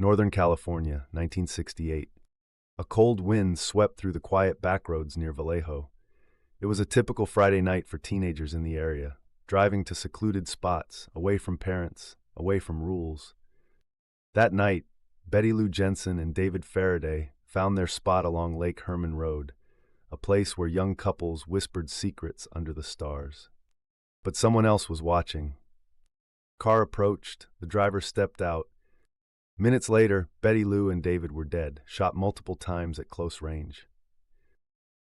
Northern California, 1968. A cold wind swept through the quiet backroads near Vallejo. It was a typical Friday night for teenagers in the area, driving to secluded spots, away from parents, away from rules. That night, Betty Lou Jensen and David Faraday found their spot along Lake Herman Road, a place where young couples whispered secrets under the stars. But someone else was watching. Car approached, the driver stepped out. Minutes later, Betty Lou and David were dead, shot multiple times at close range.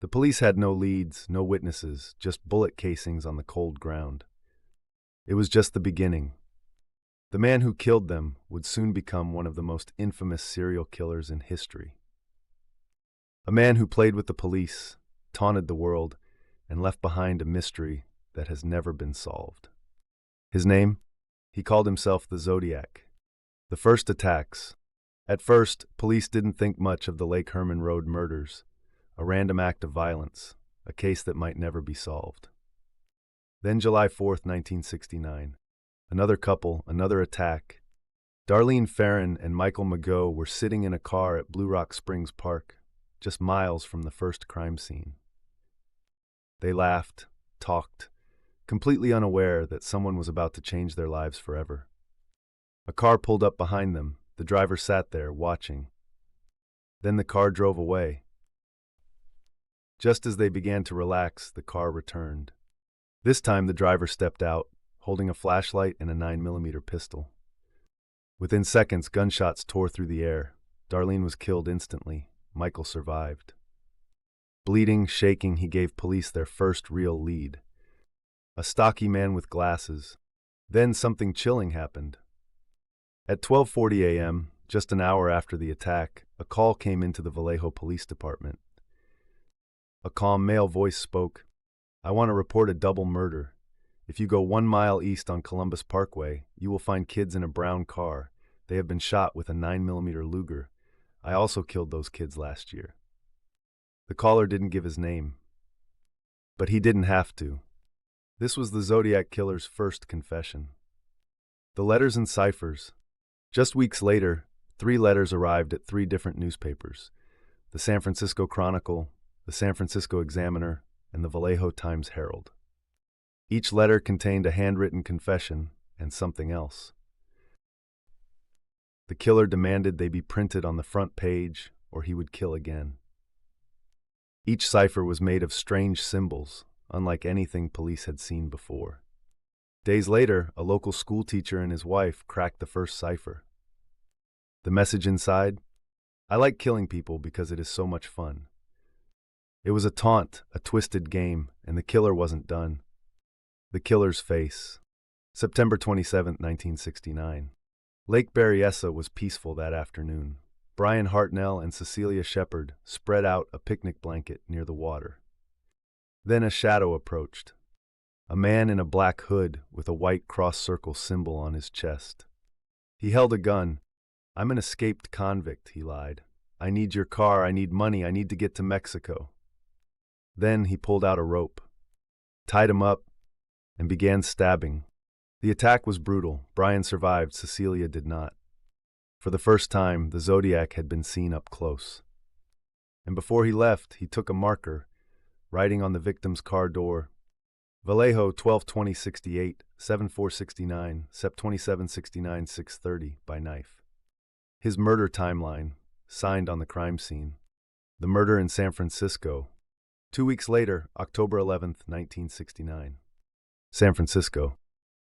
The police had no leads, no witnesses, just bullet casings on the cold ground. It was just the beginning. The man who killed them would soon become one of the most infamous serial killers in history. A man who played with the police, taunted the world, and left behind a mystery that has never been solved. His name? He called himself the Zodiac. The first attacks. At first, police didn't think much of the Lake Herman Road murders, a random act of violence, a case that might never be solved. Then July 4th, 1969. Another couple, another attack. Darlene Ferrin and Michael Mageau were sitting in a car at Blue Rock Springs Park, just miles from the first crime scene. They laughed, talked, completely unaware that someone was about to change their lives forever. A car pulled up behind them. The driver sat there, watching. Then the car drove away. Just as they began to relax, the car returned. This time the driver stepped out, holding a flashlight and a 9mm pistol. Within seconds, gunshots tore through the air. Darlene was killed instantly. Michael survived. Bleeding, shaking, he gave police their first real lead. A stocky man with glasses. Then something chilling happened. At 12:40 a.m., just an hour after the attack, a call came into the Vallejo Police Department. A calm male voice spoke. "I want to report a double murder. If you go 1 mile east on Columbus Parkway, you will find kids in a brown car. They have been shot with a 9mm Luger. I also killed those kids last year." The caller didn't give his name. But he didn't have to. This was the Zodiac Killer's first confession. The letters and ciphers. Just weeks later, 3 letters arrived at 3 different newspapers: the San Francisco Chronicle, the San Francisco Examiner, and the Vallejo Times-Herald. Each letter contained a handwritten confession and something else. The killer demanded they be printed on the front page, or he would kill again. Each cipher was made of strange symbols, unlike anything police had seen before. Days later, a local schoolteacher and his wife cracked the first cipher. The message inside: "I like killing people because it is so much fun." It was a taunt, a twisted game, and the killer wasn't done. The killer's face. September 27, 1969. Lake Berryessa was peaceful that afternoon. Brian Hartnell and Cecilia Shepard spread out a picnic blanket near the water. Then a shadow approached. A man in a black hood with a white cross-circle symbol on his chest. He held a gun. "I'm an escaped convict," he lied. "I need your car, I need money, I need to get to Mexico." Then he pulled out a rope, tied him up, and began stabbing. The attack was brutal. Brian survived, Cecilia did not. For the first time, the Zodiac had been seen up close. And before he left, he took a marker, writing on the victim's car door: Vallejo 12/20/68, 7/4/69, Sep 27/69, 6:30 by knife. His murder timeline, signed on the crime scene. The murder in San Francisco. 2 weeks later, October 11th, 1969. San Francisco.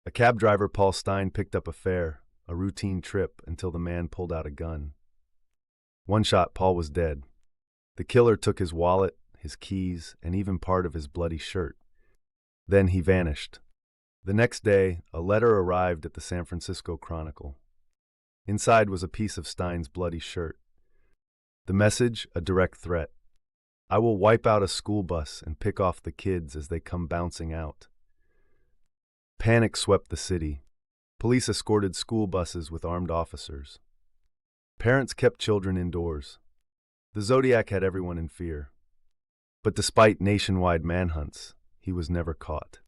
A cab driver, Paul Stein, picked up a fare, a routine trip, until the man pulled out a gun. One shot, Paul was dead. The killer took his wallet, his keys, and even part of his bloody shirt. Then he vanished. The next day, a letter arrived at the San Francisco Chronicle. Inside was a piece of Stein's bloody shirt. The message, a direct threat: "I will wipe out a school bus and pick off the kids as they come bouncing out." Panic swept the city. Police escorted school buses with armed officers. Parents kept children indoors. The Zodiac had everyone in fear. But despite nationwide manhunts, he was never caught.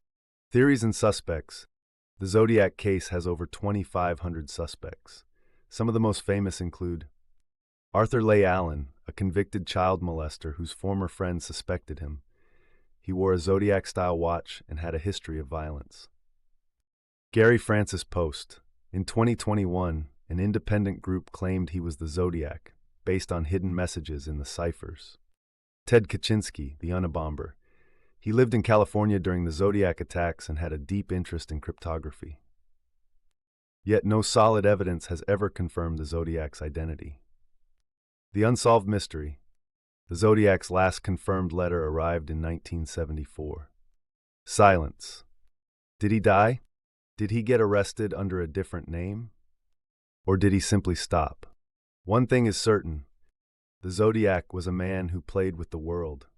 Theories and suspects. The Zodiac case has over 2,500 suspects. Some of the most famous include Arthur Leigh Allen, a convicted child molester whose former friends suspected him. He wore a Zodiac-style watch and had a history of violence. Gary Francis Post. In 2021, an independent group claimed he was the Zodiac, based on hidden messages in the ciphers. Ted Kaczynski, the Unabomber. He lived in California during the Zodiac attacks and had a deep interest in cryptography. Yet no solid evidence has ever confirmed the Zodiac's identity. The unsolved mystery. The Zodiac's last confirmed letter arrived in 1974. Silence. Did he die? Did he get arrested under a different name? Or did he simply stop? One thing is certain. The Zodiac was a man who played with the world.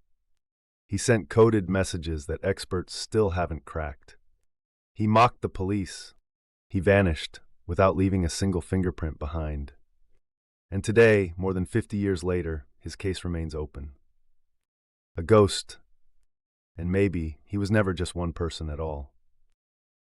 He sent coded messages that experts still haven't cracked. He mocked the police. He vanished without leaving a single fingerprint behind. And today, more than 50 years later, his case remains open. A ghost. And maybe he was never just one person at all.